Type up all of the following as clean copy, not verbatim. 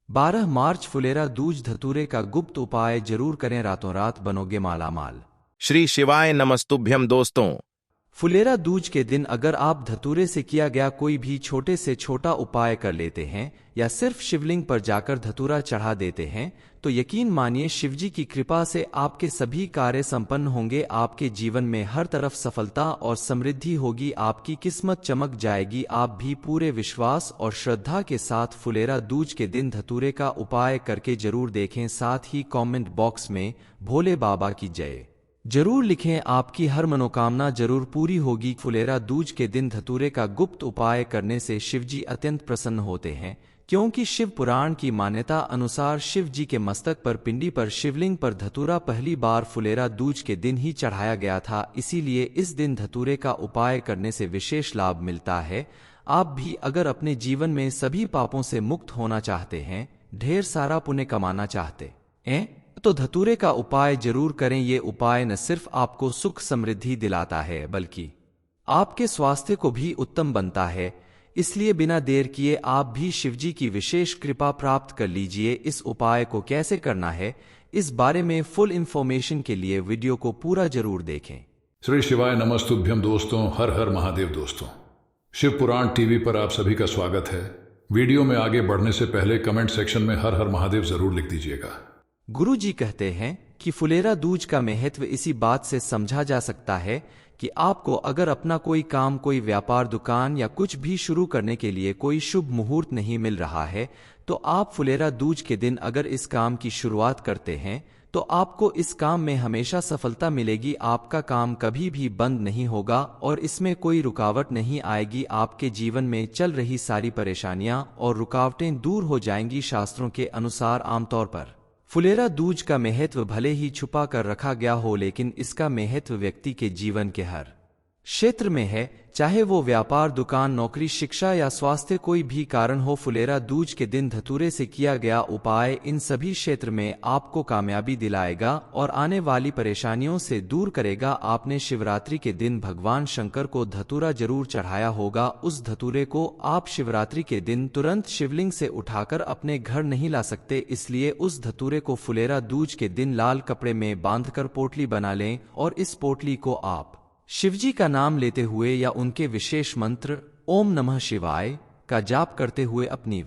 12 मार्च फुलेरा दूज धतूरे का गुप्त उपाय जरूर करें, रातों रात बनोगे मालामाल। श्री शिवाय नमस्तुभ्यम दोस्तों। फुलेरा दूज के दिन अगर आप धतूरे से किया गया कोई भी छोटे से छोटा उपाय कर लेते हैं या सिर्फ शिवलिंग पर जाकर धतूरा चढ़ा देते हैं तो यकीन मानिए शिवजी की कृपा से आपके सभी कार्य संपन्न होंगे। आपके जीवन में हर तरफ सफलता और समृद्धि होगी, आपकी किस्मत चमक जाएगी। आप भी पूरे विश्वास और श्रद्धा के साथ फुलेरा दूज के दिन धतूरे का उपाय करके जरूर देखें। साथ ही कमेंट बॉक्स में भोले बाबा की जय जरूर लिखें, आपकी हर मनोकामना जरूर पूरी होगी। फुलेरा दूज के दिन धतूरे का गुप्त उपाय करने से शिवजी अत्यंत प्रसन्न होते हैं, क्योंकि शिव पुराण की मान्यता अनुसार शिव जी के मस्तक पर पिंडी पर शिवलिंग पर धतूरा पहली बार फुलेरा दूज के दिन ही चढ़ाया गया था। इसीलिए इस दिन धतूरे का उपाय करने से विशेष लाभ मिलता है। आप भी अगर अपने जीवन में सभी पापों से मुक्त होना चाहते हैं, ढेर सारा पुण्य कमाना चाहते हैं तो धतूरे का उपाय जरूर करें। ये उपाय न सिर्फ आपको सुख समृद्धि दिलाता है बल्कि आपके स्वास्थ्य को भी उत्तम बनता है। इसलिए बिना देर किए आप भी शिवजी की विशेष कृपा प्राप्त कर लीजिए। इस उपाय को कैसे करना है इस बारे में फुल इंफॉर्मेशन के लिए वीडियो को पूरा जरूर देखें। श्री शिवाय नमस्तुभ्यम दोस्तों, हर हर महादेव दोस्तों। शिव पुराण टीवी पर आप सभी का स्वागत है। वीडियो में आगे बढ़ने से पहले कमेंट सेक्शन में हर हर महादेव जरूर लिख दीजिएगा। गुरु जी कहते हैं कि फुलेरा दूज का महत्व इसी बात से समझा जा सकता है कि आपको अगर अपना कोई काम, कोई व्यापार, दुकान या कुछ भी शुरू करने के लिए कोई शुभ मुहूर्त नहीं मिल रहा है तो आप फुलेरा दूज के दिन अगर इस काम की शुरुआत करते हैं तो आपको इस काम में हमेशा सफलता मिलेगी। आपका काम कभी भी बंद नहीं होगा और इसमें कोई रुकावट नहीं आएगी। आपके जीवन में चल रही सारी परेशानियां और रुकावटें दूर हो जाएंगी। शास्त्रों के अनुसार आमतौर पर फुलेरा दूज का महत्व भले ही छुपा कर रखा गया हो, लेकिन इसका महत्व व्यक्ति के जीवन के हर क्षेत्र में है, चाहे वो व्यापार, दुकान, नौकरी, शिक्षा या स्वास्थ्य, कोई भी कारण हो। फुलेरा दूज के दिन धतूरे से किया गया उपाय इन सभी क्षेत्र में आपको कामयाबी दिलाएगा और आने वाली परेशानियों से दूर करेगा। आपने शिवरात्रि के दिन भगवान शंकर को धतूरा जरूर चढ़ाया होगा। उस धतूरे को आप शिवरात्रि के दिन तुरंत शिवलिंग से उठाकर अपने घर नहीं ला सकते, इसलिए उस धतूरे को फुलेरा दूज के दिन लाल कपड़े में बांधकर पोटली बना लें और इस पोटली को आप शिवजी का नाम लेते हुए या उनके विशेष मंत्र ओम नमः शिवाय का जाप करते हुए अपनी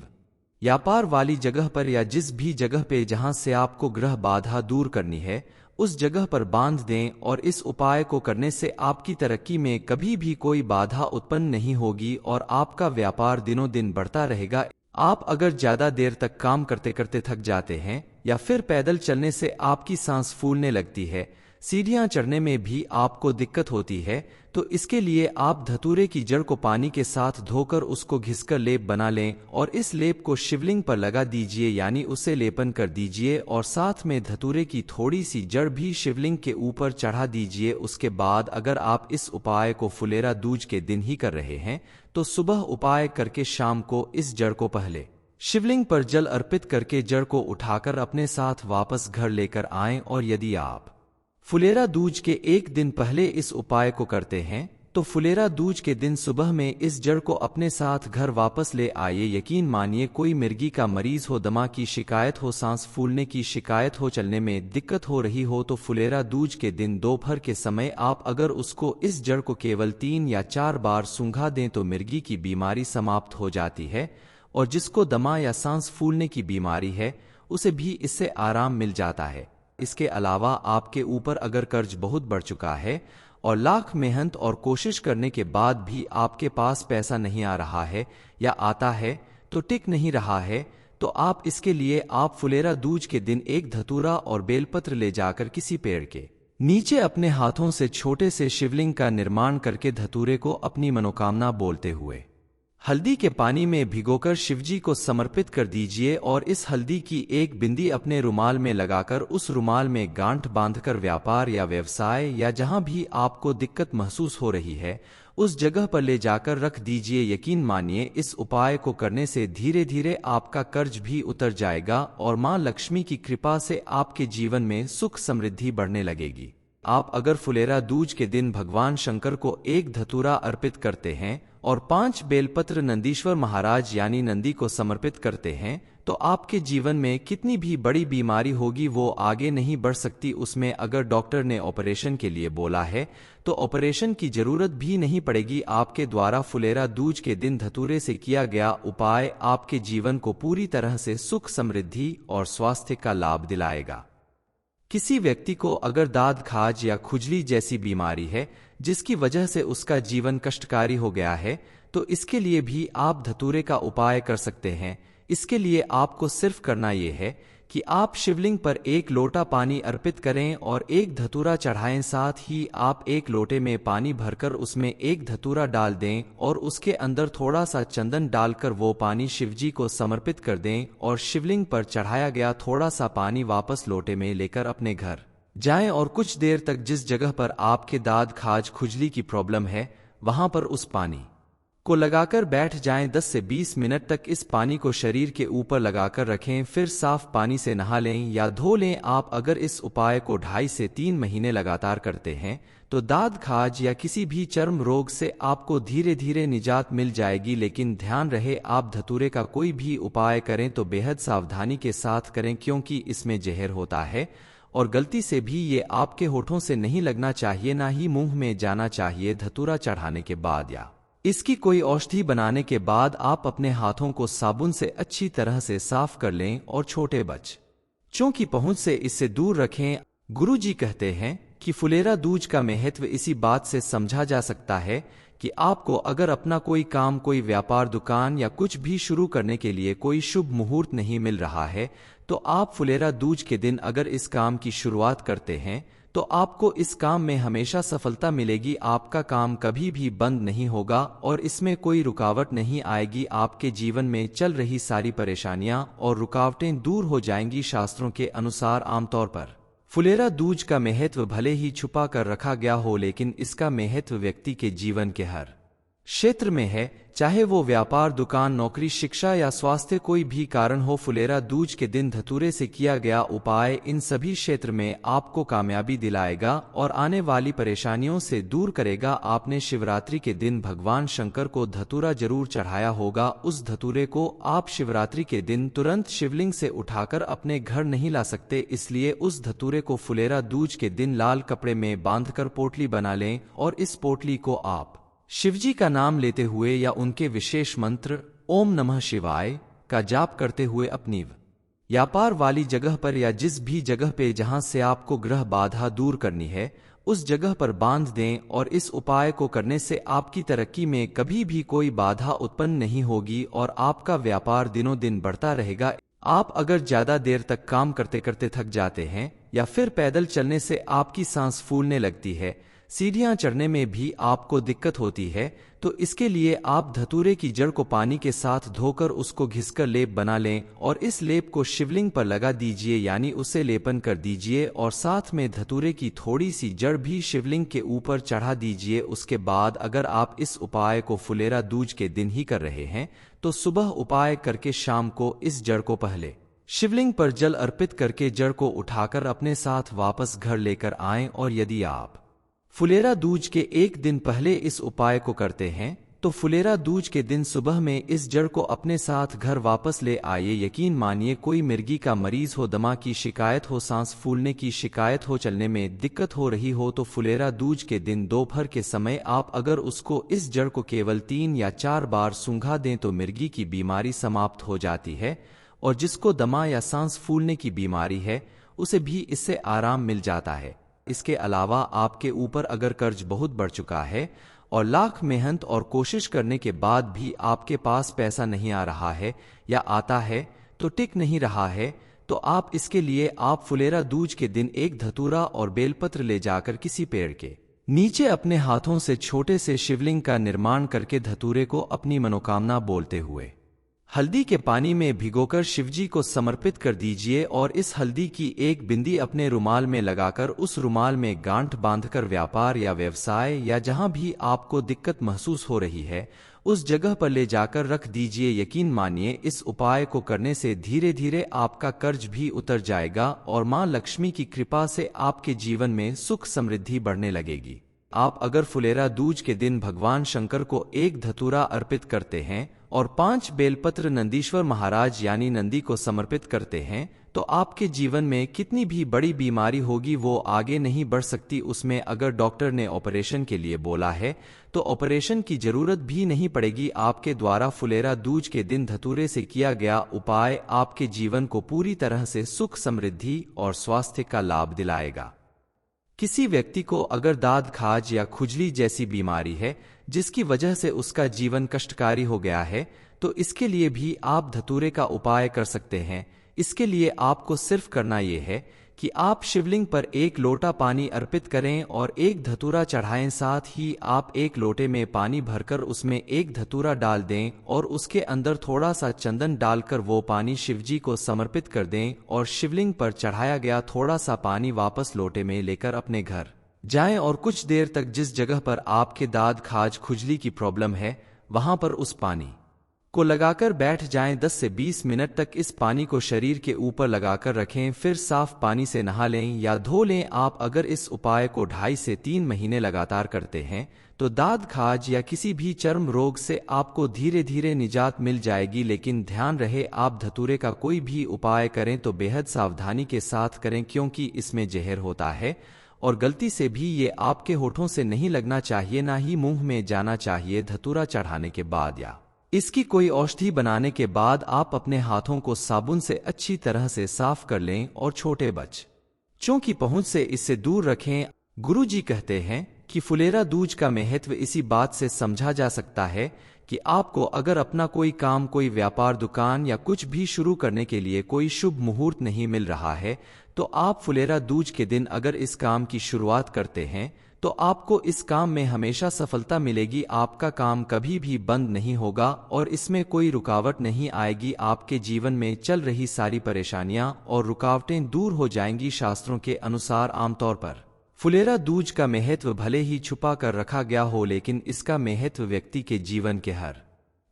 व्यापार वाली जगह पर या जिस भी जगह पे जहां से आपको ग्रह बाधा दूर करनी है उस जगह पर बांध दें। और इस उपाय को करने से आपकी तरक्की में कभी भी कोई बाधा उत्पन्न नहीं होगी और आपका व्यापार दिनों दिन बढ़ता रहेगा। आप अगर ज्यादा देर तक काम करते करते थक जाते हैं या फिर पैदल चलने से आपकी सांस फूलने लगती है, सीढ़ियां चढ़ने में भी आपको दिक्कत होती है, तो इसके लिए आप धतूरे की जड़ को पानी के साथ धोकर उसको घिसकर लेप बना लें और इस लेप को शिवलिंग पर लगा दीजिए, यानी उसे लेपन कर दीजिए और साथ में धतूरे की थोड़ी सी जड़ भी शिवलिंग के ऊपर चढ़ा दीजिए। उसके बाद अगर आप इस उपाय को फुलेरा दूज के दिन ही कर रहे हैं तो सुबह उपाय करके शाम को इस जड़ को पहले शिवलिंग पर जल अर्पित करके जड़ को उठाकर अपने साथ वापस घर लेकर आएं। और यदि आप फुलेरा दूज के एक दिन पहले इस उपाय को करते हैं तो फुलेरा दूज के दिन सुबह में इस जड़ को अपने साथ घर वापस ले आइए। यकीन मानिए कोई मिर्गी का मरीज हो, दमा की शिकायत हो, सांस फूलने की शिकायत हो, चलने में दिक्कत हो रही हो तो फुलेरा दूज के दिन दोपहर के समय आप अगर उसको इस जड़ को केवल 3 या 4 बार सूंघा दें तो मिर्गी की बीमारी समाप्त हो जाती है। और जिसको दमा या सांस फूलने की बीमारी है उसे भी इससे आराम मिल जाता है। इसके अलावा आपके ऊपर अगर कर्ज बहुत बढ़ चुका है और लाख मेहनत और कोशिश करने के बाद भी आपके पास पैसा नहीं आ रहा है या आता है तो टिक नहीं रहा है, तो आप इसके लिए आप फुलेरा दूज के दिन एक धतूरा और बेलपत्र ले जाकर किसी पेड़ के नीचे अपने हाथों से छोटे से शिवलिंग का निर्माण करके धतूरे को अपनी मनोकामना बोलते हुए हल्दी के पानी में भिगोकर शिवजी को समर्पित कर दीजिए और इस हल्दी की एक बिंदी अपने रुमाल में लगाकर उस रुमाल में गांठ बांधकर व्यापार या व्यवसाय या जहां भी आपको दिक्कत महसूस हो रही है उस जगह पर ले जाकर रख दीजिए। यकीन मानिए इस उपाय को करने से धीरे धीरे आपका कर्ज भी उतर जाएगा और मां लक्ष्मी की कृपा से आपके जीवन में सुख समृद्धि बढ़ने लगेगी। आप अगर फुलेरा दूज के दिन भगवान शंकर को एक धतूरा अर्पित करते हैं और 5 बेलपत्र नंदीश्वर महाराज यानी नंदी को समर्पित करते हैं तो आपके जीवन में कितनी भी बड़ी बीमारी होगी वो आगे नहीं बढ़ सकती। उसमें अगर डॉक्टर ने ऑपरेशन के लिए बोला है तो ऑपरेशन की जरूरत भी नहीं पड़ेगी। आपके द्वारा फुलेरा दूज के दिन धतूरे से किया गया उपाय आपके जीवन को पूरी तरह से सुख, समृद्धि और स्वास्थ्य का लाभ दिलाएगा। किसी व्यक्ति को अगर दाद, खाज या खुजली जैसी बीमारी है जिसकी वजह से उसका जीवन कष्टकारी हो गया है, तो इसके लिए भी आप धतूरे का उपाय कर सकते हैं। इसके लिए आपको सिर्फ करना यह है कि आप शिवलिंग पर 1 लोटा पानी अर्पित करें और 1 धतूरा चढ़ाएं। साथ ही आप 1 लोटे में पानी भरकर उसमें 1 धतूरा डाल दें और उसके अंदर थोड़ा सा चंदन डालकर वो पानी शिवजी को समर्पित कर दें और शिवलिंग पर चढ़ाया गया थोड़ा सा पानी वापस लोटे में लेकर अपने घर जाएं और कुछ देर तक जिस जगह पर आपके दाद, खाज, खुजली की प्रॉब्लम है वहां पर उस पानी को लगाकर बैठ जाएं। 10 से 20 मिनट तक इस पानी को शरीर के ऊपर लगाकर रखें, फिर साफ पानी से नहा लें या धो लें। आप अगर इस उपाय को 2.5 से 3 महीने लगातार करते हैं तो दाद, खाज या किसी भी चर्म रोग से आपको धीरे धीरे निजात मिल जाएगी। लेकिन ध्यान रहे, आप धतूरे का कोई भी उपाय करें तो बेहद सावधानी के साथ करें, क्योंकि इसमें जहर होता है और गलती से भी ये आपके होठों से नहीं लगना चाहिए, ना ही मुंह में जाना चाहिए। धतूरा चढ़ाने के बाद या इसकी कोई औषधि बनाने के बाद आप अपने हाथों को साबुन से अच्छी तरह से साफ कर लें और छोटे बच्चों की पहुंच से इससे दूर रखें। गुरुजी कहते हैं कि फुलेरा दूज का महत्व इसी बात से समझा जा सकता है कि आपको अगर अपना कोई काम, कोई व्यापार, दुकान या कुछ भी शुरू करने के लिए कोई शुभ मुहूर्त नहीं मिल रहा है तो आप फुलेरा दूज के दिन अगर इस काम की शुरुआत करते हैं तो आपको इस काम में हमेशा सफलता मिलेगी। आपका काम कभी भी बंद नहीं होगा और इसमें कोई रुकावट नहीं आएगी। आपके जीवन में चल रही सारी परेशानियां और रुकावटें दूर हो जाएंगी। शास्त्रों के अनुसार आमतौर पर फुलेरा दूज का महत्व भले ही छुपा कर रखा गया हो, लेकिन इसका महत्व व्यक्ति के जीवन के हर क्षेत्र में है, चाहे वो व्यापार, दुकान, नौकरी, शिक्षा या स्वास्थ्य, कोई भी कारण हो। फुलेरा दूज के दिन धतूरे से किया गया उपाय इन सभी क्षेत्र में आपको कामयाबी दिलाएगा और आने वाली परेशानियों से दूर करेगा। आपने शिवरात्रि के दिन भगवान शंकर को धतूरा जरूर चढ़ाया होगा। उस धतूरे को आप शिवरात्रि के दिन तुरंत शिवलिंग से उठाकर अपने घर नहीं ला सकते, इसलिए उस धतूरे को फुलेरा दूज के दिन लाल कपड़े में बांधकर पोटली बना लें और इस पोटली को आप शिवजी का नाम लेते हुए या उनके विशेष मंत्र ओम नमः शिवाय का जाप करते हुए अपनी व्यापार वाली जगह पर या जिस भी जगह पे जहां से आपको ग्रह बाधा दूर करनी है उस जगह पर बांध दें। और इस उपाय को करने से आपकी तरक्की में कभी भी कोई बाधा उत्पन्न नहीं होगी और आपका व्यापार दिनों दिन बढ़ता रहेगा। आप अगर ज्यादा देर तक काम करते करते थक जाते हैं या फिर पैदल चलने से आपकी सांस फूलने लगती है, सीढ़ियां चढ़ने में भी आपको दिक्कत होती है, तो इसके लिए आप धतूरे की जड़ को पानी के साथ धोकर उसको घिसकर लेप बना लें और इस लेप को शिवलिंग पर लगा दीजिए, यानी उसे लेपन कर दीजिए और साथ में धतूरे की थोड़ी सी जड़ भी शिवलिंग के ऊपर चढ़ा दीजिए। उसके बाद अगर आप इस उपाय को फुलेरा दूज के दिन ही कर रहे हैं तो सुबह उपाय करके शाम को इस जड़ को पहले शिवलिंग पर जल अर्पित करके जड़ को उठाकर अपने साथ वापस घर लेकर आएं। और यदि आप फुलेरा दूज के 1 दिन पहले इस उपाय को करते हैं तो फुलेरा दूज के दिन सुबह में इस जड़ को अपने साथ घर वापस ले आइए। यकीन मानिए, कोई मिर्गी का मरीज हो, दमा की शिकायत हो, सांस फूलने की शिकायत हो, चलने में दिक्कत हो रही हो, तो फुलेरा दूज के दिन दोपहर के समय आप अगर उसको इस जड़ को केवल 3 या 4 बार सूंघा दें तो मिर्गी की बीमारी समाप्त हो जाती है। और जिसको दमा या सांस फूलने की बीमारी है उसे भी इससे आराम मिल जाता है। इसके अलावा आपके ऊपर अगर कर्ज बहुत बढ़ चुका है और लाख मेहनत और कोशिश करने के बाद भी आपके पास पैसा नहीं आ रहा है या आता है तो टिक नहीं रहा है, तो आप इसके लिए आप फुलेरा दूज के दिन 1 धतूरा और बेलपत्र ले जाकर किसी पेड़ के नीचे अपने हाथों से छोटे से शिवलिंग का निर्माण करके धतूरे को अपनी मनोकामना बोलते हुए हल्दी के पानी में भिगोकर शिवजी को समर्पित कर दीजिए और इस हल्दी की 1 बिंदी अपने रुमाल में लगाकर उस रुमाल में गांठ बांधकर व्यापार या व्यवसाय या जहां भी आपको दिक्कत महसूस हो रही है उस जगह पर ले जाकर रख दीजिए। यकीन मानिए, इस उपाय को करने से धीरे धीरे आपका कर्ज भी उतर जाएगा और मां लक्ष्मी की कृपा से आपके जीवन में सुख समृद्धि बढ़ने लगेगी। आप अगर फुलेरा दूज के दिन भगवान शंकर को 1 धतूरा अर्पित करते हैं और 5 बेलपत्र नंदीश्वर महाराज यानी नंदी को समर्पित करते हैं तो आपके जीवन में कितनी भी बड़ी बीमारी होगी वो आगे नहीं बढ़ सकती। उसमें अगर डॉक्टर ने ऑपरेशन के लिए बोला है तो ऑपरेशन की जरूरत भी नहीं पड़ेगी। आपके द्वारा फुलेरा दूज के दिन धतूरे से किया गया उपाय आपके जीवन को पूरी तरह से सुख, समृद्धि और स्वास्थ्य का लाभ दिलाएगा। किसी व्यक्ति को अगर दाद, खाज या खुजली जैसी बीमारी है जिसकी वजह से उसका जीवन कष्टकारी हो गया है तो इसके लिए भी आप धतूरे का उपाय कर सकते हैं। इसके लिए आपको सिर्फ करना यह है कि आप शिवलिंग पर 1 लोटा पानी अर्पित करें और 1 धतूरा चढ़ाएं। साथ ही आप 1 लोटे में पानी भरकर उसमें 1 धतूरा डाल दें और उसके अंदर थोड़ा सा चंदन डालकर वो पानी शिवजी को समर्पित कर दें और शिवलिंग पर चढ़ाया गया थोड़ा सा पानी वापस लोटे में लेकर अपने घर जाएं और कुछ देर तक जिस जगह पर आपके दाद, खाज, खुजली की प्रॉब्लम है वहां पर उस पानी को लगाकर बैठ जाएं। 10 से 20 मिनट तक इस पानी को शरीर के ऊपर लगाकर रखें, फिर साफ पानी से नहा लें या धो लें। आप अगर इस उपाय को 2.5 से 3 महीने लगातार करते हैं तो दाद, खाज या किसी भी चर्म रोग से आपको धीरे धीरे निजात मिल जाएगी। लेकिन ध्यान रहे, आप धतूरे का कोई भी उपाय करें तो बेहद सावधानी के साथ करें क्योंकि इसमें जहर होता है और गलती से भी ये आपके होठों से नहीं लगना चाहिए, ना ही मुंह में जाना चाहिए। धतूरा चढ़ाने के बाद या इसकी कोई औषधि बनाने के बाद आप अपने हाथों को साबुन से अच्छी तरह से साफ कर लें और छोटे बच्चों की पहुंच से इससे दूर रखें। गुरुजी कहते हैं कि फुलेरा दूज का महत्व इसी बात से समझा जा सकता है कि आपको अगर अपना कोई काम, कोई व्यापार, दुकान या कुछ भी शुरू करने के लिए कोई शुभ मुहूर्त नहीं मिल रहा है तो आप फुलेरा दूज के दिन अगर इस काम की शुरुआत करते हैं तो आपको इस काम में हमेशा सफलता मिलेगी। आपका काम कभी भी बंद नहीं होगा और इसमें कोई रुकावट नहीं आएगी। आपके जीवन में चल रही सारी परेशानियां और रुकावटें दूर हो जाएंगी। शास्त्रों के अनुसार आमतौर पर फुलेरा दूज का महत्व भले ही छुपा कर रखा गया हो लेकिन इसका महत्व व्यक्ति के जीवन के हर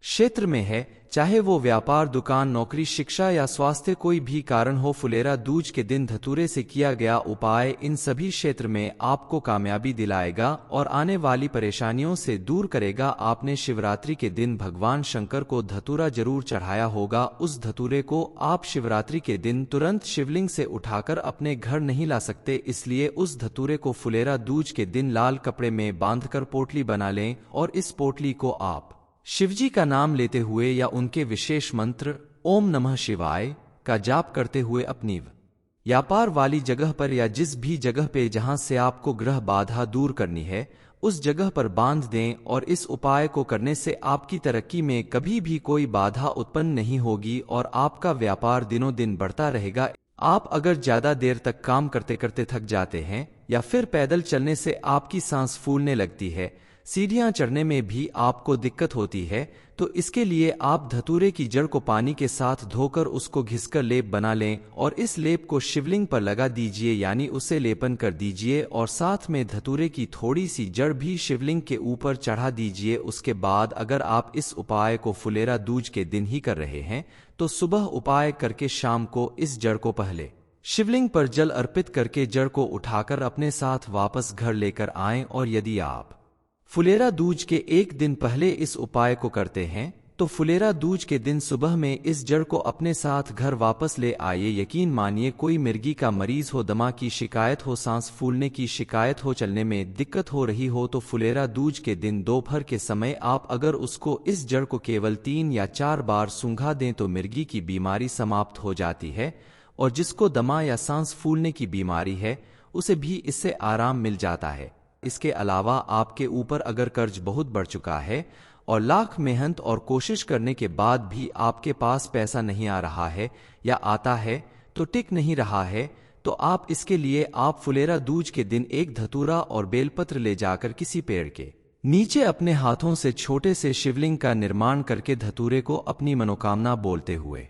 क्षेत्र में है, चाहे वो व्यापार, दुकान, नौकरी, शिक्षा या स्वास्थ्य, कोई भी कारण हो। फुलेरा दूज के दिन धतूरे से किया गया उपाय इन सभी क्षेत्र में आपको कामयाबी दिलाएगा और आने वाली परेशानियों से दूर करेगा। आपने शिवरात्रि के दिन भगवान शंकर को धतूरा जरूर चढ़ाया होगा। उस धतूरे को आप शिवरात्रि के दिन तुरंत शिवलिंग से उठाकर अपने घर नहीं ला सकते, इसलिए उस धतूरे को फुलेरा दूज के दिन लाल कपड़े में बांधकर पोटली बना लें और इस पोटली को आप शिवजी का नाम लेते हुए या उनके विशेष मंत्र ओम नमः शिवाय का जाप करते हुए अपनी व्यापार वाली जगह पर या जिस भी जगह पे जहां से आपको ग्रह बाधा दूर करनी है उस जगह पर बांध दें और इस उपाय को करने से आपकी तरक्की में कभी भी कोई बाधा उत्पन्न नहीं होगी और आपका व्यापार दिनों दिन बढ़ता रहेगा। आप अगर ज्यादा देर तक काम करते करते थक जाते हैं या फिर पैदल चलने से आपकी सांस फूलने लगती है, सीढ़ियां चढ़ने में भी आपको दिक्कत होती है, तो इसके लिए आप धतूरे की जड़ को पानी के साथ धोकर उसको घिसकर लेप बना लें और इस लेप को शिवलिंग पर लगा दीजिए, यानी उसे लेपन कर दीजिए और साथ में धतूरे की थोड़ी सी जड़ भी शिवलिंग के ऊपर चढ़ा दीजिए। उसके बाद अगर आप इस उपाय को फुलेरा दूज के दिन ही कर रहे हैं तो सुबह उपाय करके शाम को इस जड़ को पहले शिवलिंग पर जल अर्पित करके जड़ को उठाकर अपने साथ वापस घर लेकर आएं। और यदि आप फुलेरा दूज के 1 दिन पहले इस उपाय को करते हैं तो फुलेरा दूज के दिन सुबह में इस जड़ को अपने साथ घर वापस ले आइए। यकीन मानिए, कोई मिर्गी का मरीज हो, दमा की शिकायत हो, सांस फूलने की शिकायत हो, चलने में दिक्कत हो रही हो तो फुलेरा दूज के दिन दोपहर के समय आप अगर उसको इस जड़ को केवल 3 या 4 बार सूंघा दें तो मिर्गी की बीमारी समाप्त हो जाती है और जिसको दमा या सांस फूलने की बीमारी है उसे भी इससे आराम मिल जाता है। इसके अलावा आपके ऊपर अगर कर्ज बहुत बढ़ चुका है और लाख मेहनत और कोशिश करने के बाद भी आपके पास पैसा नहीं आ रहा है या आता है तो टिक नहीं रहा है, तो आप इसके लिए आप फुलेरा दूज के दिन 1 धतूरा और बेलपत्र ले जाकर किसी पेड़ के नीचे अपने हाथों से छोटे से शिवलिंग का निर्माण करके धतूरे को अपनी मनोकामना बोलते हुए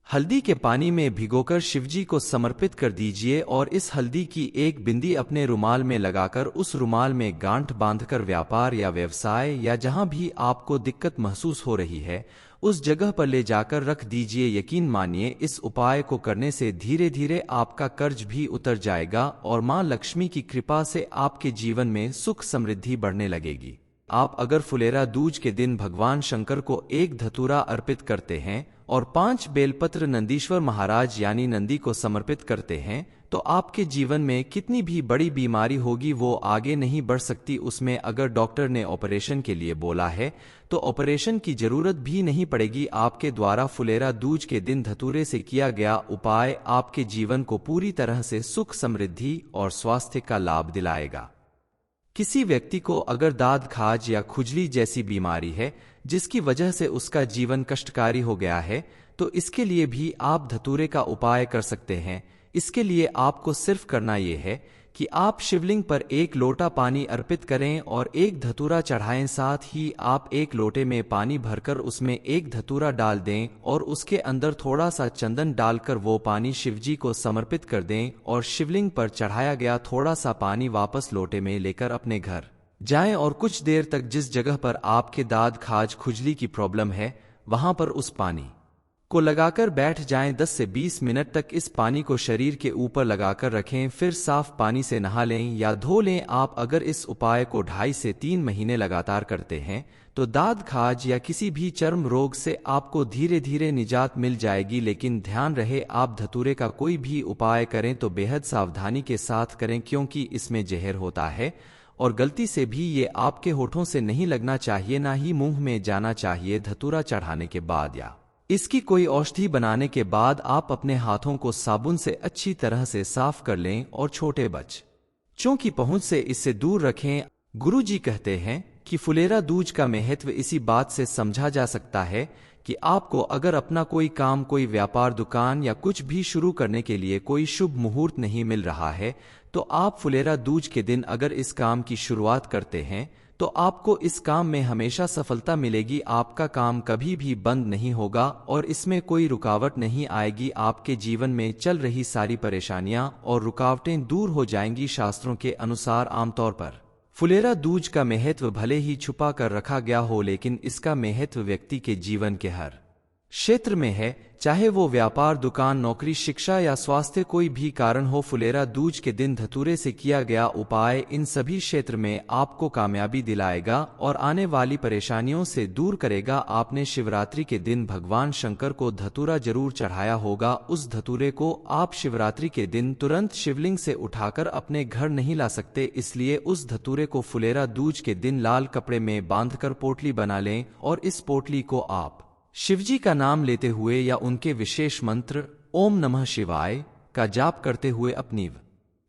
हल्दी के पानी में भिगोकर शिवजी को समर्पित कर दीजिए और इस हल्दी की 1 बिंदी अपने रुमाल में लगाकर उस रुमाल में गांठ बांधकर व्यापार या व्यवसाय या जहां भी आपको दिक्कत महसूस हो रही है उस जगह पर ले जाकर रख दीजिए। यकीन मानिए, इस उपाय को करने से धीरे धीरे आपका कर्ज भी उतर जाएगा और मां लक्ष्मी की कृपा से आपके जीवन में सुख समृद्धि बढ़ने लगेगी। आप अगर फुलेरा दूज के दिन भगवान शंकर को एक धतूरा अर्पित करते हैं और 5 बेलपत्र नंदीश्वर महाराज यानी नंदी को समर्पित करते हैं तो आपके जीवन में कितनी भी बड़ी बीमारी होगी वो आगे नहीं बढ़ सकती। उसमें अगर डॉक्टर ने ऑपरेशन के लिए बोला है तो ऑपरेशन की जरूरत भी नहीं पड़ेगी। आपके द्वारा फुलेरा दूज के दिन धतूरे से किया गया उपाय आपके जीवन को पूरी तरह से सुख, समृद्धि और स्वास्थ्य का लाभ दिलाएगा। किसी व्यक्ति को अगर दाद, खाज या खुजली जैसी बीमारी है जिसकी वजह से उसका जीवन कष्टकारी हो गया है तो इसके लिए भी आप धतूरे का उपाय कर सकते हैं। इसके लिए आपको सिर्फ करना यह है कि आप शिवलिंग पर 1 लोटा पानी अर्पित करें और 1 धतूरा चढ़ाएं। साथ ही आप 1 लोटे में पानी भरकर उसमें 1 धतूरा डाल दें और उसके अंदर थोड़ा सा चंदन डालकर वो पानी शिवजी को समर्पित कर दें और शिवलिंग पर चढ़ाया गया थोड़ा सा पानी वापस लोटे में लेकर अपने घर जाएं और कुछ देर तक जिस जगह पर आपके दाद, खाज, खुजली की प्रॉब्लम है वहां पर उस पानी को लगाकर बैठ जाएं। 10 से 20 मिनट तक इस पानी को शरीर के ऊपर लगाकर रखें, फिर साफ पानी से नहा लें या धो लें। आप अगर इस उपाय को 2.5 से 3 महीने लगातार करते हैं तो दाद, खाज या किसी भी चर्म रोग से आपको धीरे धीरे निजात मिल जाएगी। लेकिन ध्यान रहे, आप धतूरे का कोई भी उपाय करें तो बेहद सावधानी के साथ करें क्योंकि इसमें जहर होता है और गलती से भी ये आपके होठों से नहीं लगना चाहिए, ना ही मुंह में जाना चाहिए। धतूरा चढ़ाने के बाद या इसकी कोई औषधि बनाने के बाद आप अपने हाथों को साबुन से अच्छी तरह से साफ कर लें और छोटे बच्चों की पहुंच से इससे दूर रखें। गुरुजी कहते हैं कि फुलेरा दूज का महत्व इसी बात से समझा जा सकता है कि आपको अगर अपना कोई काम, कोई व्यापार, दुकान या कुछ भी शुरू करने के लिए कोई शुभ मुहूर्त नहीं मिल रहा है तो आप फुलेरा दूज के दिन अगर इस काम की शुरुआत करते हैं तो आपको इस काम में हमेशा सफलता मिलेगी। आपका काम कभी भी बंद नहीं होगा और इसमें कोई रुकावट नहीं आएगी। आपके जीवन में चल रही सारी परेशानियां और रुकावटें दूर हो जाएंगी। शास्त्रों के अनुसार आमतौर पर फुलेरा दूज का महत्व भले ही छुपा कर रखा गया हो लेकिन इसका महत्व व्यक्ति के जीवन के हर क्षेत्र में है, चाहे वो व्यापार, दुकान, नौकरी, शिक्षा या स्वास्थ्य, कोई भी कारण हो। फुलेरा दूज के दिन धतूरे से किया गया उपाय इन सभी क्षेत्र में आपको कामयाबी दिलाएगा और आने वाली परेशानियों से दूर करेगा। आपने शिवरात्रि के दिन भगवान शंकर को धतूरा जरूर चढ़ाया होगा। उस धतूरे को आप शिवरात्रि के दिन तुरंत शिवलिंग से उठाकर अपने घर नहीं ला सकते, इसलिए उस धतूरे को फुलेरा दूज के दिन लाल कपड़े में बांधकर पोटली बना लें और इस पोटली को आप शिवजी का नाम लेते हुए या उनके विशेष मंत्र ओम नमः शिवाय का जाप करते हुए अपनी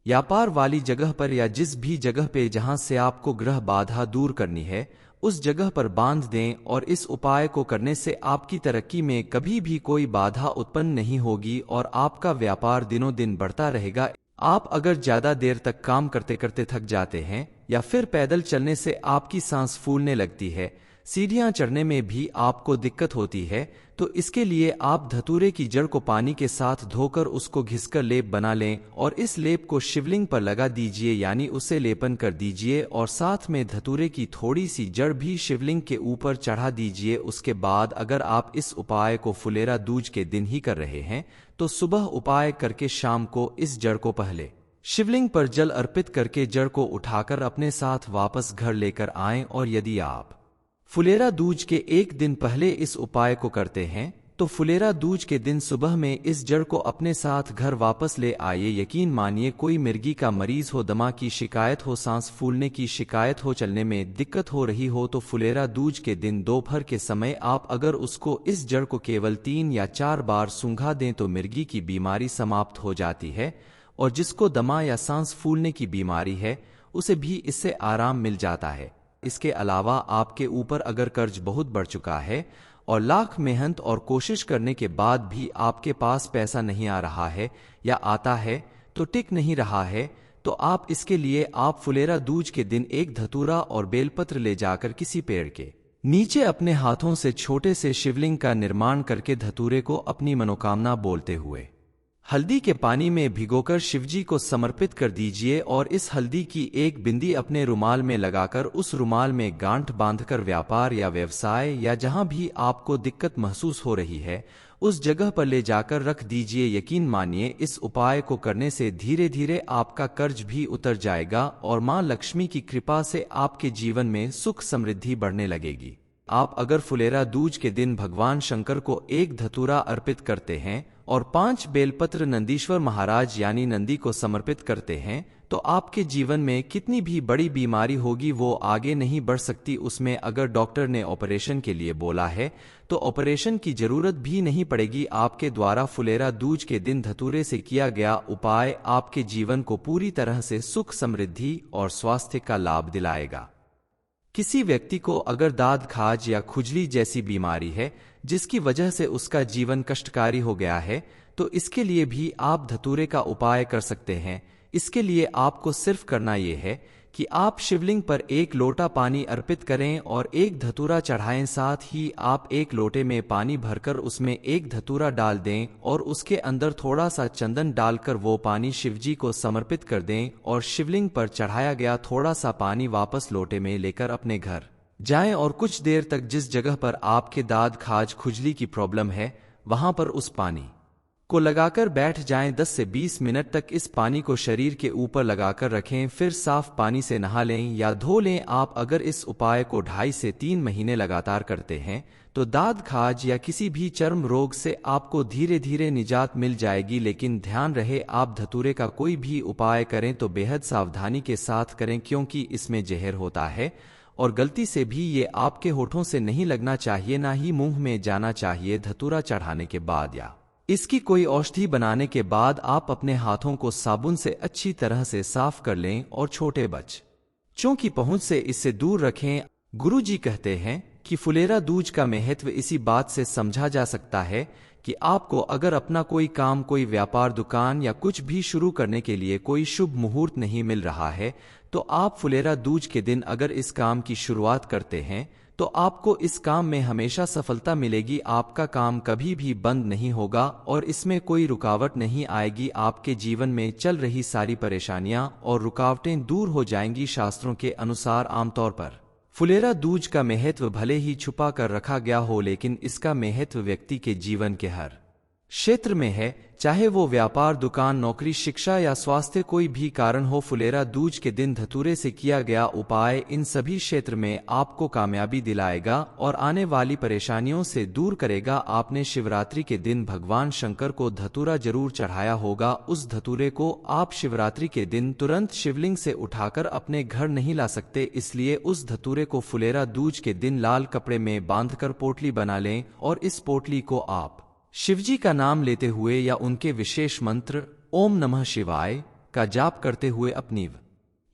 व्यापार वाली जगह पर या जिस भी जगह पे जहां से आपको ग्रह बाधा दूर करनी है उस जगह पर बांध दें और इस उपाय को करने से आपकी तरक्की में कभी भी कोई बाधा उत्पन्न नहीं होगी और आपका व्यापार दिनों दिन बढ़ता रहेगा। आप अगर ज्यादा देर तक काम करते करते थक जाते हैं या फिर पैदल चलने से आपकी सांस फूलने लगती है, सीढ़ियां चढ़ने में भी आपको दिक्कत होती है, तो इसके लिए आप धतूरे की जड़ को पानी के साथ धोकर उसको घिसकर लेप बना लें और इस लेप को शिवलिंग पर लगा दीजिए, यानी उसे लेपन कर दीजिए और साथ में धतूरे की थोड़ी सी जड़ भी शिवलिंग के ऊपर चढ़ा दीजिए। उसके बाद अगर आप इस उपाय को फुलेरा दूज के दिन ही कर रहे हैं तो सुबह उपाय करके शाम को इस जड़ को पहले शिवलिंग पर जल अर्पित करके जड़ को उठाकर अपने साथ वापस घर लेकर आएं। और यदि आप फुलेरा दूज के 1 दिन पहले इस उपाय को करते हैं तो फुलेरा दूज के दिन सुबह में इस जड़ को अपने साथ घर वापस ले आइए। यकीन मानिए, कोई मिर्गी का मरीज हो, दमा की शिकायत हो, सांस फूलने की शिकायत हो, चलने में दिक्कत हो रही हो तो फुलेरा दूज के दिन दोपहर के समय आप अगर उसको इस जड़ को केवल 3 या 4 बार सूंघा दें तो मिर्गी की बीमारी समाप्त हो जाती है और जिसको दमा या सांस फूलने की बीमारी है उसे भी इससे आराम मिल जाता है। इसके अलावा आपके ऊपर अगर कर्ज बहुत बढ़ चुका है और लाख मेहनत और कोशिश करने के बाद भी आपके पास पैसा नहीं आ रहा है या आता है तो टिक नहीं रहा है, तो आप इसके लिए आप फुलेरा दूज के दिन 1 धतूरा और बेलपत्र ले जाकर किसी पेड़ के नीचे अपने हाथों से छोटे से शिवलिंग का निर्माण करके धतूरे को अपनी मनोकामना बोलते हुए हल्दी के पानी में भिगोकर शिवजी को समर्पित कर दीजिए और इस हल्दी की 1 बिंदी अपने रुमाल में लगाकर उस रुमाल में गांठ बांधकर व्यापार या व्यवसाय या जहां भी आपको दिक्कत महसूस हो रही है उस जगह पर ले जाकर रख दीजिए। यकीन मानिए इस उपाय को करने से धीरे धीरे आपका कर्ज भी उतर जाएगा और मां लक्ष्मी की कृपा से आपके जीवन में सुख समृद्धि बढ़ने लगेगी। आप अगर फुलेरा दूज के दिन भगवान शंकर को एक धतूरा अर्पित करते हैं और 5 बेलपत्र नंदीश्वर महाराज यानी नंदी को समर्पित करते हैं तो आपके जीवन में कितनी भी बड़ी बीमारी होगी वो आगे नहीं बढ़ सकती। उसमें अगर डॉक्टर ने ऑपरेशन के लिए बोला है तो ऑपरेशन की जरूरत भी नहीं पड़ेगी। आपके द्वारा फुलेरा दूज के दिन धतूरे से किया गया उपाय आपके जीवन को पूरी तरह से सुख समृद्धि और स्वास्थ्य का लाभ दिलाएगा। किसी व्यक्ति को अगर दाद खाज या खुजली जैसी बीमारी है जिसकी वजह से उसका जीवन कष्टकारी हो गया है तो इसके लिए भी आप धतूरे का उपाय कर सकते हैं। इसके लिए आपको सिर्फ करना यह है कि आप शिवलिंग पर 1 लोटा पानी अर्पित करें और 1 धतूरा चढ़ाएं। साथ ही आप 1 लोटे में पानी भरकर उसमें 1 धतूरा डाल दें और उसके अंदर थोड़ा सा चंदन डालकर वो पानी शिवजी को समर्पित कर दें और शिवलिंग पर चढ़ाया गया थोड़ा सा पानी वापस लोटे में लेकर अपने घर जाएं और कुछ देर तक जिस जगह पर आपके दाद खाज खुजली की प्रॉब्लम है वहां पर उस पानी को लगाकर बैठ जाएं। 10 से 20 मिनट तक इस पानी को शरीर के ऊपर लगाकर रखें, फिर साफ पानी से नहा लें या धो लें। आप अगर इस उपाय को 2.5 से 3 महीने लगातार करते हैं तो दाद खाज या किसी भी चर्म रोग से आपको धीरे धीरे निजात मिल जाएगी। लेकिन ध्यान रहे आप धतूरे का कोई भी उपाय करें तो बेहद सावधानी के साथ करें क्योंकि इसमें जहर होता है और गलती से भी ये आपके होठों से नहीं लगना चाहिए, ना ही मुंह में जाना चाहिए। धतूरा चढ़ाने के बाद या इसकी कोई औषधि बनाने के बाद आप अपने हाथों को साबुन से अच्छी तरह से साफ कर लें और छोटे बच्चों की पहुंच से इससे दूर रखें। गुरुजी कहते हैं कि फुलेरा दूज का महत्व इसी बात से समझा जा सकता है कि आपको अगर अपना कोई काम, कोई व्यापार, दुकान या कुछ भी शुरू करने के लिए कोई शुभ मुहूर्त नहीं मिल रहा है तो आप फुलेरा दूज के दिन अगर इस काम की शुरुआत करते हैं तो आपको इस काम में हमेशा सफलता मिलेगी। आपका काम कभी भी बंद नहीं होगा और इसमें कोई रुकावट नहीं आएगी। आपके जीवन में चल रही सारी परेशानियां और रुकावटें दूर हो जाएंगी। शास्त्रों के अनुसार आमतौर पर फुलेरा दूज का महत्व भले ही छुपा कर रखा गया हो लेकिन इसका महत्व व्यक्ति के जीवन के हर क्षेत्र में है, चाहे वो व्यापार, दुकान, नौकरी, शिक्षा या स्वास्थ्य, कोई भी कारण हो। फुलेरा दूज के दिन धतूरे से किया गया उपाय इन सभी क्षेत्र में आपको कामयाबी दिलाएगा और आने वाली परेशानियों से दूर करेगा। आपने शिवरात्रि के दिन भगवान शंकर को धतूरा जरूर चढ़ाया होगा। उस धतूरे को आप शिवरात्रि के दिन तुरंत शिवलिंग से उठाकर अपने घर नहीं ला सकते, इसलिए उस धतूरे को फुलेरा दूज के दिन लाल कपड़े में बांधकर पोटली बना लें और इस पोटली को आप शिवजी का नाम लेते हुए या उनके विशेष मंत्र ओम नमः शिवाय का जाप करते हुए अपनी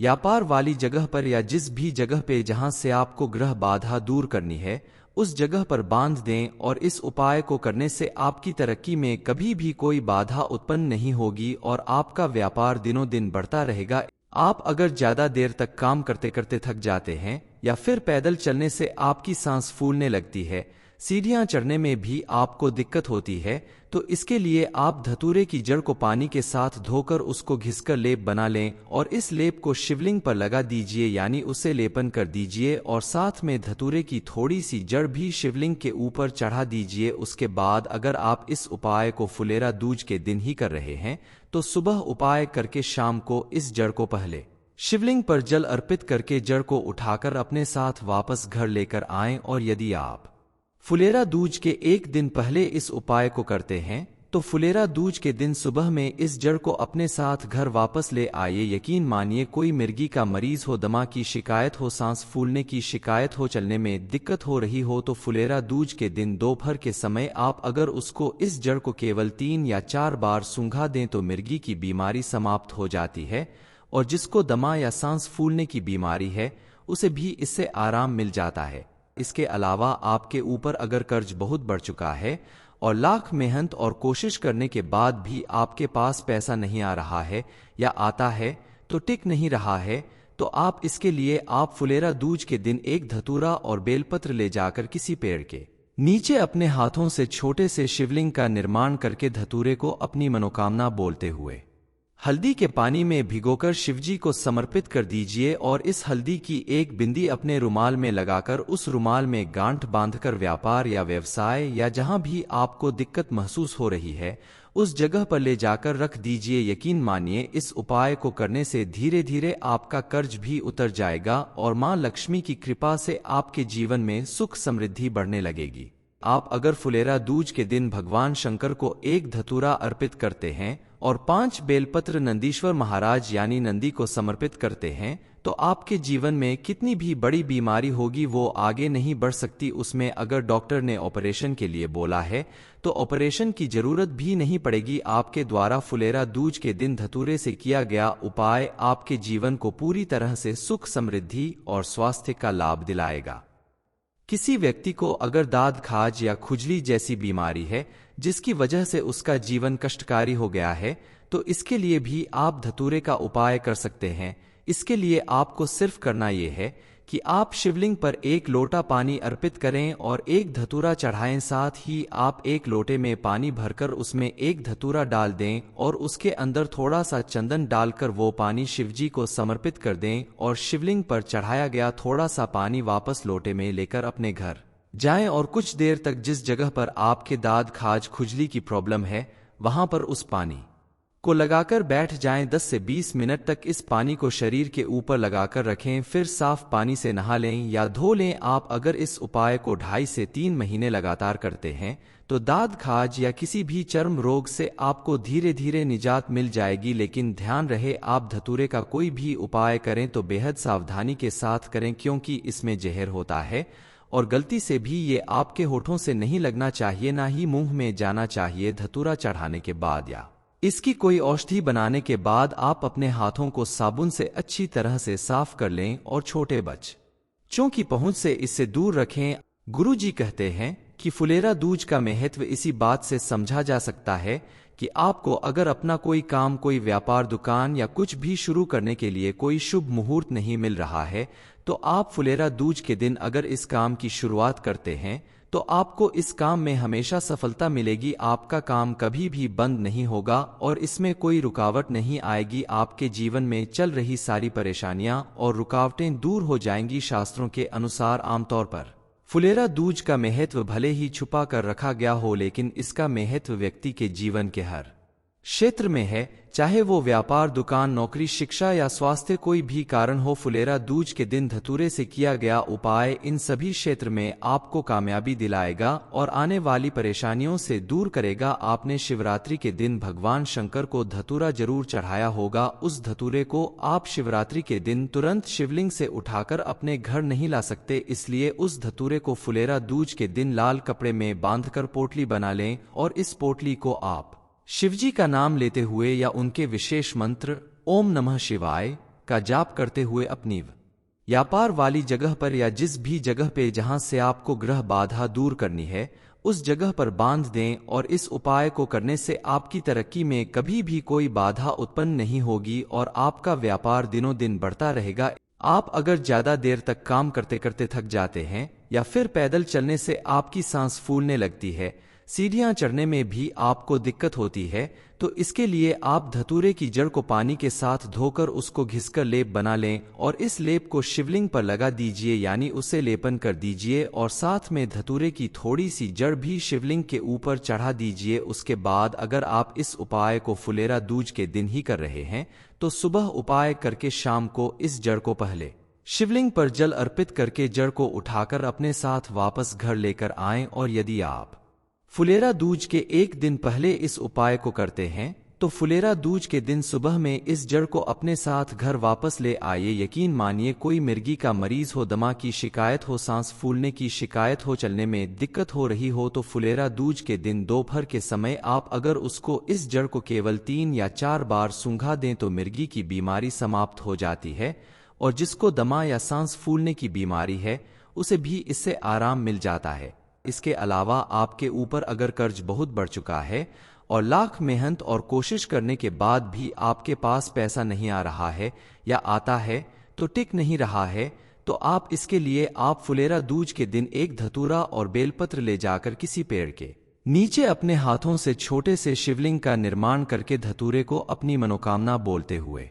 व्यापार वाली जगह पर या जिस भी जगह पे जहां से आपको ग्रह बाधा दूर करनी है उस जगह पर बांध दें और इस उपाय को करने से आपकी तरक्की में कभी भी कोई बाधा उत्पन्न नहीं होगी और आपका व्यापार दिनों दिन बढ़ता रहेगा। आप अगर ज्यादा देर तक काम करते करते थक जाते हैं या फिर पैदल चलने से आपकी सांस फूलने लगती है, सीढ़ियां चढ़ने में भी आपको दिक्कत होती है, तो इसके लिए आप धतूरे की जड़ को पानी के साथ धोकर उसको घिसकर लेप बना लें और इस लेप को शिवलिंग पर लगा दीजिए, यानी उसे लेपन कर दीजिए और साथ में धतूरे की थोड़ी सी जड़ भी शिवलिंग के ऊपर चढ़ा दीजिए। उसके बाद अगर आप इस उपाय को फुलेरा दूज के दिन ही कर रहे हैं तो सुबह उपाय करके शाम को इस जड़ को पहले शिवलिंग पर जल अर्पित करके जड़ को उठाकर अपने साथ वापस घर लेकर आएं। और यदि आप फुलेरा दूज के 1 दिन पहले इस उपाय को करते हैं तो फुलेरा दूज के दिन सुबह में इस जड़ को अपने साथ घर वापस ले आइए। यकीन मानिए कोई मिर्गी का मरीज हो, दमा की शिकायत हो, सांस फूलने की शिकायत हो, चलने में दिक्कत हो रही हो तो फुलेरा दूज के दिन दोपहर के समय आप अगर उसको इस जड़ को केवल 3 या 4 बार सूंघा दें तो मिर्गी की बीमारी समाप्त हो जाती है और जिसको दमा या सांस फूलने की बीमारी है उसे भी इससे आराम मिल जाता है। इसके अलावा आपके ऊपर अगर कर्ज बहुत बढ़ चुका है और लाख मेहनत और कोशिश करने के बाद भी आपके पास पैसा नहीं आ रहा है या आता है तो टिक नहीं रहा है, तो आप इसके लिए आप फुलेरा दूज के दिन 1 धतूरा और बेलपत्र ले जाकर किसी पेड़ के नीचे अपने हाथों से छोटे से शिवलिंग का निर्माण करके धतूरे को अपनी मनोकामना बोलते हुए हल्दी के पानी में भिगोकर शिवजी को समर्पित कर दीजिए और इस हल्दी की एक बिंदी अपने रुमाल में लगाकर उस रुमाल में गांठ बांधकर व्यापार या व्यवसाय या जहां भी आपको दिक्कत महसूस हो रही है उस जगह पर ले जाकर रख दीजिए। यकीन मानिए इस उपाय को करने से धीरे धीरे आपका कर्ज भी उतर जाएगा और मां लक्ष्मी की कृपा से आपके जीवन में सुख समृद्धि बढ़ने लगेगी। आप अगर फुलेरा दूज के दिन भगवान शंकर को एक धतूरा अर्पित करते हैं और 5 बेलपत्र नंदीश्वर महाराज यानी नंदी को समर्पित करते हैं तो आपके जीवन में कितनी भी बड़ी बीमारी होगी वो आगे नहीं बढ़ सकती। उसमें अगर डॉक्टर ने ऑपरेशन के लिए बोला है तो ऑपरेशन की जरूरत भी नहीं पड़ेगी। आपके द्वारा फुलेरा दूज के दिन धतूरे से किया गया उपाय आपके जीवन को पूरी तरह से सुख समृद्धि और स्वास्थ्य का लाभ दिलाएगा। किसी व्यक्ति को अगर दाद खाज या खुजली जैसी बीमारी है जिसकी वजह से उसका जीवन कष्टकारी हो गया है तो इसके लिए भी आप धतूरे का उपाय कर सकते हैं। इसके लिए आपको सिर्फ करना यह है कि आप शिवलिंग पर 1 लोटा पानी अर्पित करें और 1 धतूरा चढ़ाएं। साथ ही आप 1 लोटे में पानी भरकर उसमें 1 धतूरा डाल दें और उसके अंदर थोड़ा सा चंदन डालकर वो पानी शिवजी को समर्पित कर दें और शिवलिंग पर चढ़ाया गया थोड़ा सा पानी वापस लोटे में लेकर अपने घर जाएं और कुछ देर तक जिस जगह पर आपके दाद खाज खुजली की प्रॉब्लम है वहां पर उस पानी को लगाकर बैठ जाएं। 10 से 20 मिनट तक इस पानी को शरीर के ऊपर लगाकर रखें, फिर साफ पानी से नहा लें या धो लें। आप अगर इस उपाय को 2.5 से 3 महीने लगातार करते हैं तो दाद खाज या किसी भी चर्म रोग से आपको धीरे धीरे निजात मिल जाएगी। लेकिन ध्यान रहे आप धतूरे का कोई भी उपाय करें तो बेहद सावधानी के साथ करें क्योंकि इसमें जहर होता है और गलती से भी ये आपके होठों से नहीं लगना चाहिए, ना ही मुंह में जाना चाहिए। धतूरा चढ़ाने के बाद या इसकी कोई औषधि बनाने के बाद आप अपने हाथों को साबुन से अच्छी तरह से साफ कर लें और छोटे बच्चों की पहुंच से इससे दूर रखें। गुरुजी कहते हैं कि फुलेरा दूज का महत्व इसी बात से समझा जा सकता है कि आपको अगर अपना कोई काम, कोई व्यापार, दुकान या कुछ भी शुरू करने के लिए कोई शुभ मुहूर्त नहीं मिल रहा है तो आप फुलेरा दूज के दिन अगर इस काम की शुरुआत करते हैं तो आपको इस काम में हमेशा सफलता मिलेगी। आपका काम कभी भी बंद नहीं होगा और इसमें कोई रुकावट नहीं आएगी। आपके जीवन में चल रही सारी परेशानियां और रुकावटें दूर हो जाएंगी। शास्त्रों के अनुसार आमतौर पर फुलेरा दूज का महत्व भले ही छुपा कर रखा गया हो लेकिन इसका महत्व व्यक्ति के जीवन के हर क्षेत्र में है, चाहे वो व्यापार, दुकान, नौकरी, शिक्षा या स्वास्थ्य, कोई भी कारण हो। फुलेरा दूज के दिन धतूरे से किया गया उपाय इन सभी क्षेत्र में आपको कामयाबी दिलाएगा और आने वाली परेशानियों से दूर करेगा। आपने शिवरात्रि के दिन भगवान शंकर को धतूरा जरूर चढ़ाया होगा। उस धतूरे को आप शिवरात्रि के दिन तुरंत शिवलिंग से उठाकर अपने घर नहीं ला सकते, इसलिए उस धतूरे को फुलेरा दूज के दिन लाल कपड़े में बांधकर पोटली बना लें और इस पोटली को आप शिवजी का नाम लेते हुए या उनके विशेष मंत्र ओम नमः शिवाय का जाप करते हुए अपनी व्यापार वाली जगह पर या जिस भी जगह पे जहां से आपको ग्रह बाधा दूर करनी है उस जगह पर बांध दें और इस उपाय को करने से आपकी तरक्की में कभी भी कोई बाधा उत्पन्न नहीं होगी और आपका व्यापार दिनों दिन बढ़ता रहेगा। आप अगर ज्यादा देर तक काम करते करते थक जाते हैं या फिर पैदल चलने से आपकी सांस फूलने लगती है, सीढ़ियां चढ़ने में भी आपको दिक्कत होती है, तो इसके लिए आप धतूरे की जड़ को पानी के साथ धोकर उसको घिसकर लेप बना लें और इस लेप को शिवलिंग पर लगा दीजिए, यानी उसे लेपन कर दीजिए और साथ में धतूरे की थोड़ी सी जड़ भी शिवलिंग के ऊपर चढ़ा दीजिए। उसके बाद अगर आप इस उपाय को फुलेरा दूज के दिन ही कर रहे हैं तो सुबह उपाय करके शाम को इस जड़ को पहले शिवलिंग पर जल अर्पित करके जड़ को उठाकर अपने साथ वापस घर लेकर आएं। और यदि आप फुलेरा दूज के 1 दिन पहले इस उपाय को करते हैं तो फुलेरा दूज के दिन सुबह में इस जड़ को अपने साथ घर वापस ले आइए। यकीन मानिए कोई मिर्गी का मरीज हो, दमा की शिकायत हो, सांस फूलने की शिकायत हो, चलने में दिक्कत हो रही हो तो फुलेरा दूज के दिन दोपहर के समय आप अगर उसको इस जड़ को केवल 3 या 4 बार सूंघा दें तो मिर्गी की बीमारी समाप्त हो जाती है और जिसको दमा या सांस फूलने की बीमारी है उसे भी इससे आराम मिल जाता है। इसके अलावा आपके ऊपर अगर कर्ज बहुत बढ़ चुका है और लाख मेहनत और कोशिश करने के बाद भी आपके पास पैसा नहीं आ रहा है या आता है तो टिक नहीं रहा है, तो आप इसके लिए आप फुलेरा दूज के दिन 1 धतूरा और बेलपत्र ले जाकर किसी पेड़ के नीचे अपने हाथों से छोटे से शिवलिंग का निर्माण करके धतूरे को अपनी मनोकामना बोलते हुए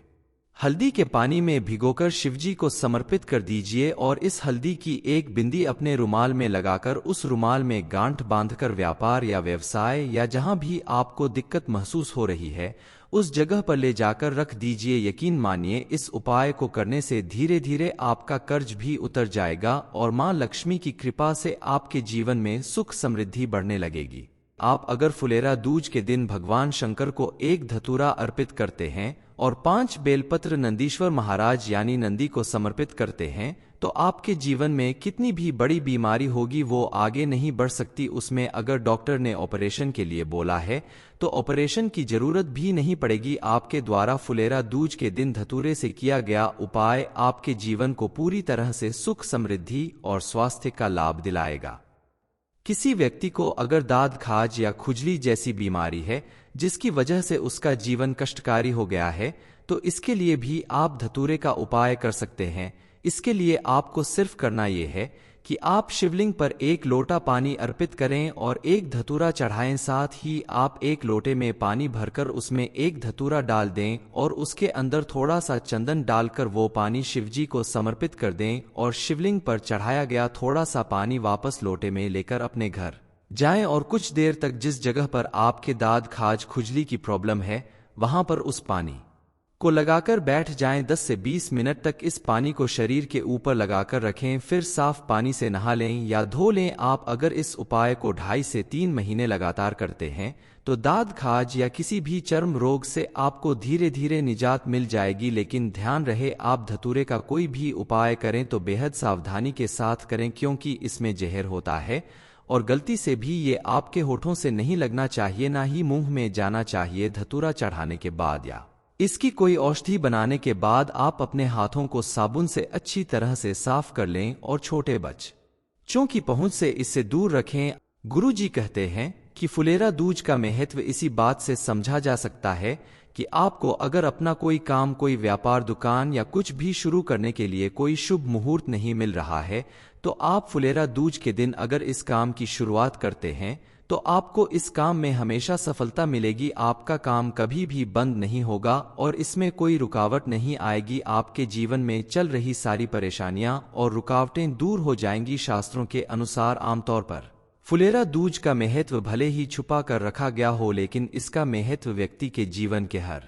हल्दी के पानी में भिगोकर शिवजी को समर्पित कर दीजिए और इस हल्दी की एक बिंदी अपने रुमाल में लगाकर उस रुमाल में गांठ बांधकर व्यापार या व्यवसाय या जहां भी आपको दिक्कत महसूस हो रही है उस जगह पर ले जाकर रख दीजिए। यकीन मानिए इस उपाय को करने से धीरे धीरे आपका कर्ज भी उतर जाएगा और मां लक्ष्मी की कृपा से आपके जीवन में सुख समृद्धि बढ़ने लगेगी। आप अगर फुलेरा दूज के दिन भगवान शंकर को एक धतूरा अर्पित करते हैं और 5 बेलपत्र नंदीश्वर महाराज यानी नंदी को समर्पित करते हैं तो आपके जीवन में कितनी भी बड़ी बीमारी होगी वो आगे नहीं बढ़ सकती। उसमें अगर डॉक्टर ने ऑपरेशन के लिए बोला है तो ऑपरेशन की जरूरत भी नहीं पड़ेगी। आपके द्वारा फुलेरा दूज के दिन धतूरे से किया गया उपाय आपके जीवन को पूरी तरह से सुख समृद्धि और स्वास्थ्य का लाभ दिलाएगा। किसी व्यक्ति को अगर दाद खाज या खुजली जैसी बीमारी है जिसकी वजह से उसका जीवन कष्टकारी हो गया है तो इसके लिए भी आप धतूरे का उपाय कर सकते हैं। इसके लिए आपको सिर्फ करना यह है कि आप शिवलिंग पर 1 लोटा पानी अर्पित करें और 1 धतूरा चढ़ाएं। साथ ही आप 1 लोटे में पानी भरकर उसमें 1 धतूरा डाल दें और उसके अंदर थोड़ा सा चंदन डालकर वो पानी शिवजी को समर्पित कर दें और शिवलिंग पर चढ़ाया गया थोड़ा सा पानी वापस लोटे में लेकर अपने घर जाएं और कुछ देर तक जिस जगह पर आपके दाद खाज खुजली की प्रॉब्लम है वहां पर उस पानी को लगाकर बैठ जाएं। 10 से 20 मिनट तक इस पानी को शरीर के ऊपर लगाकर रखें, फिर साफ पानी से नहा लें या धो लें। आप अगर इस उपाय को 2.5 से 3 महीने लगातार करते हैं तो दाद खाज या किसी भी चर्म रोग से आपको धीरे धीरे निजात मिल जाएगी। लेकिन ध्यान रहे आप धतूरे का कोई भी उपाय करें तो बेहद सावधानी के साथ करें क्योंकि इसमें जहर होता है और गलती से भी ये आपके होठों से नहीं लगना चाहिए, ना ही मुंह में जाना चाहिए। धतूरा चढ़ाने के बाद या इसकी कोई औषधि बनाने के बाद आप अपने हाथों को साबुन से अच्छी तरह से साफ कर लें और छोटे बच्चों की पहुंच से इससे दूर रखें। गुरुजी कहते हैं कि फुलेरा दूज का महत्व इसी बात से समझा जा सकता है कि आपको अगर अपना कोई काम, कोई व्यापार, दुकान या कुछ भी शुरू करने के लिए कोई शुभ मुहूर्त नहीं मिल रहा है तो आप फुलेरा दूज के दिन अगर इस काम की शुरुआत करते हैं तो आपको इस काम में हमेशा सफलता मिलेगी। आपका काम कभी भी बंद नहीं होगा और इसमें कोई रुकावट नहीं आएगी। आपके जीवन में चल रही सारी परेशानियां और रुकावटें दूर हो जाएंगी। शास्त्रों के अनुसार आमतौर पर फुलेरा दूज का महत्व भले ही छुपा कर रखा गया हो लेकिन इसका महत्व व्यक्ति के जीवन के हर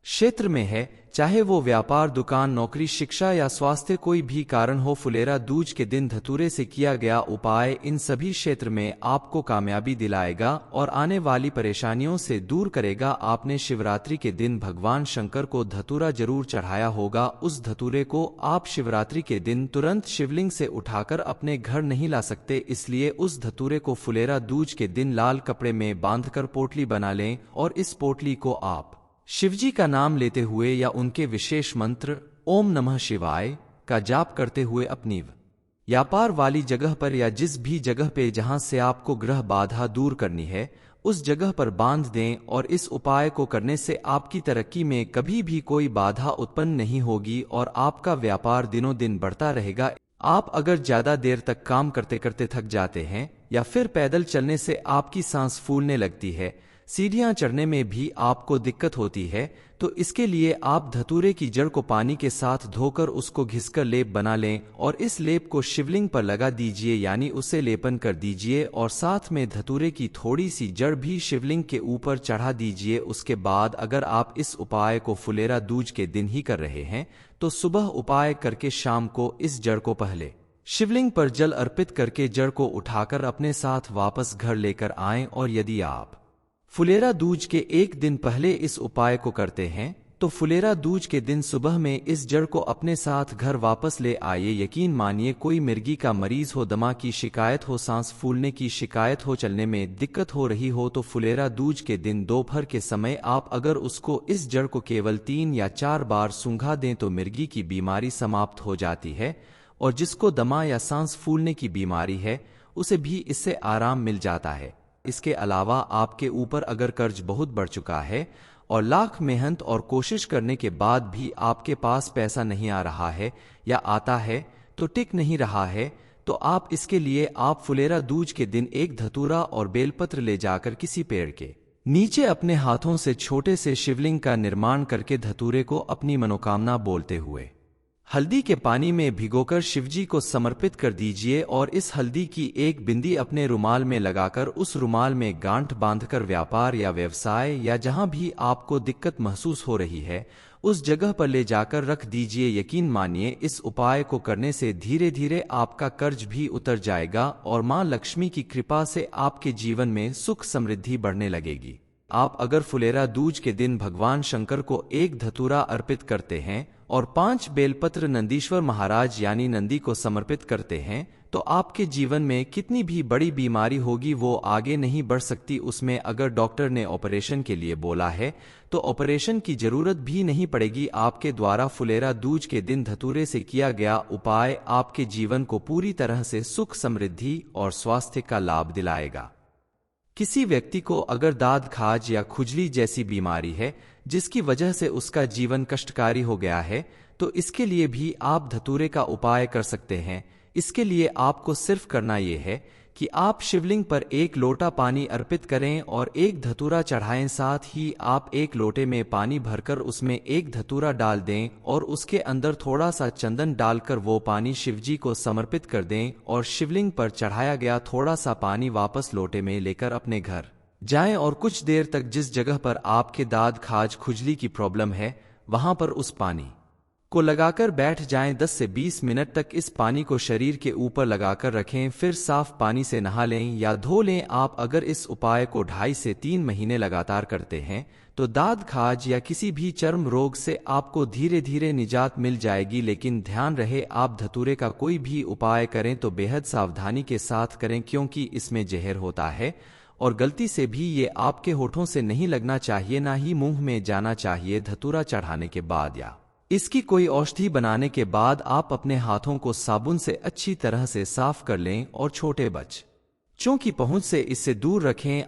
क्षेत्र में है, चाहे वो व्यापार, दुकान, नौकरी, शिक्षा या स्वास्थ्य, कोई भी कारण हो। फुलेरा दूज के दिन धतूरे से किया गया उपाय इन सभी क्षेत्र में आपको कामयाबी दिलाएगा और आने वाली परेशानियों से दूर करेगा। आपने शिवरात्रि के दिन भगवान शंकर को धतूरा जरूर चढ़ाया होगा। उस धतूरे को आप शिवरात्रि के दिन तुरंत शिवलिंग से उठाकर अपने घर नहीं ला सकते, इसलिए उस धतूरे को फुलेरा दूज के दिन लाल कपड़े में बांधकर पोटली बना लें और इस पोटली को आप शिवजी का नाम लेते हुए या उनके विशेष मंत्र ओम नमः शिवाय का जाप करते हुए अपनी व्यापार वाली जगह पर या जिस भी जगह पे जहां से आपको ग्रह बाधा दूर करनी है उस जगह पर बांध दें और इस उपाय को करने से आपकी तरक्की में कभी भी कोई बाधा उत्पन्न नहीं होगी और आपका व्यापार दिनों दिन बढ़ता रहेगा। आप अगर ज्यादा देर तक काम करते करते थक जाते हैं या फिर पैदल चलने से आपकी सांस फूलने लगती है, सीढ़ियां चढ़ने में भी आपको दिक्कत होती है, तो इसके लिए आप धतूरे की जड़ को पानी के साथ धोकर उसको घिसकर लेप बना लें और इस लेप को शिवलिंग पर लगा दीजिए, यानी उसे लेपन कर दीजिए और साथ में धतूरे की थोड़ी सी जड़ भी शिवलिंग के ऊपर चढ़ा दीजिए। उसके बाद अगर आप इस उपाय को फुलेरा दूज के दिन ही कर रहे हैं तो सुबह उपाय करके शाम को इस जड़ को पहले शिवलिंग पर जल अर्पित करके जड़ को उठाकर अपने साथ वापस घर लेकर आएं। और यदि आप फुलेरा दूज के एक दिन पहले इस उपाय को करते हैं तो फुलेरा दूज के दिन सुबह में इस जड़ को अपने साथ घर वापस ले आइए। यकीन मानिए कोई मिर्गी का मरीज हो, दमा की शिकायत हो, सांस फूलने की शिकायत हो, चलने में दिक्कत हो रही हो तो फुलेरा दूज के दिन दोपहर के समय आप अगर उसको इस जड़ को केवल 3 या 4 बार सूंघा दें तो मिर्गी की बीमारी समाप्त हो जाती है और जिसको दमा या सांस फूलने की बीमारी है उसे भी इससे आराम मिल जाता है। इसके अलावा आपके ऊपर अगर कर्ज बहुत बढ़ चुका है और लाख मेहनत और कोशिश करने के बाद भी आपके पास पैसा नहीं आ रहा है या आता है तो टिक नहीं रहा है, तो तो आप इसके लिए आप फुलेरा दूज के दिन एक धतूरा और बेलपत्र ले जाकर किसी पेड़ के नीचे अपने हाथों से छोटे से शिवलिंग का निर्माण करके धतूरे को अपनी मनोकामना बोलते हुए हल्दी के पानी में भिगोकर शिवजी को समर्पित कर दीजिए और इस हल्दी की एक बिंदी अपने रुमाल में लगाकर उस रुमाल में गांठ बांधकर व्यापार या व्यवसाय या जहां भी आपको दिक्कत महसूस हो रही है उस जगह पर ले जाकर रख दीजिए। यकीन मानिए इस उपाय को करने से धीरे धीरे आपका कर्ज भी उतर जाएगा और मां लक्ष्मी की कृपा से आपके जीवन में सुख समृद्धि बढ़ने लगेगी। आप अगर फुलेरा दूज के दिन भगवान शंकर को एक धतूरा अर्पित करते हैं और 5 बेलपत्र नंदीश्वर महाराज यानी नंदी को समर्पित करते हैं तो आपके जीवन में कितनी भी बड़ी बीमारी होगी वो आगे नहीं बढ़ सकती। उसमें अगर डॉक्टर ने ऑपरेशन के लिए बोला है तो ऑपरेशन की जरूरत भी नहीं पड़ेगी। आपके द्वारा फुलेरा दूज के दिन धतूरे से किया गया उपाय आपके जीवन को पूरी तरह से सुख समृद्धि और स्वास्थ्य का लाभ दिलाएगा। किसी व्यक्ति को अगर दाद खाज या खुजली जैसी बीमारी है जिसकी वजह से उसका जीवन कष्टकारी हो गया है तो इसके लिए भी आप धतूरे का उपाय कर सकते हैं। इसके लिए आपको सिर्फ करना यह है कि आप शिवलिंग पर एक लोटा पानी अर्पित करें और एक धतूरा चढ़ाएं। साथ ही आप एक लोटे में पानी भरकर उसमें एक धतूरा डाल दें और उसके अंदर थोड़ा सा चंदन डालकर वो पानी शिवजी को समर्पित कर दें और शिवलिंग पर चढ़ाया गया थोड़ा सा पानी वापस लोटे में लेकर अपने घर जाएं और कुछ देर तक जिस जगह पर आपके दाद खाज खुजली की प्रॉब्लम है वहां पर उस पानी को लगाकर बैठ जाएं। 10 से 20 मिनट तक इस पानी को शरीर के ऊपर लगाकर रखें, फिर साफ पानी से नहा लें या धो लें। आप अगर इस उपाय को 2.5 से 3 महीने लगातार करते हैं तो दाद खाज या किसी भी चर्म रोग से आपको धीरे धीरे निजात मिल जाएगी। लेकिन ध्यान रहे आप धतूरे का कोई भी उपाय करें तो बेहद सावधानी के साथ करें क्योंकि इसमें जहर होता है और गलती से भी ये आपके होठों से नहीं लगना चाहिए, ना ही मुंह में जाना चाहिए। धतूरा चढ़ाने के बाद या इसकी कोई औषधि बनाने के बाद आप अपने हाथों को साबुन से अच्छी तरह से साफ कर लें और छोटे बच्चों की पहुंच से इससे दूर रखें।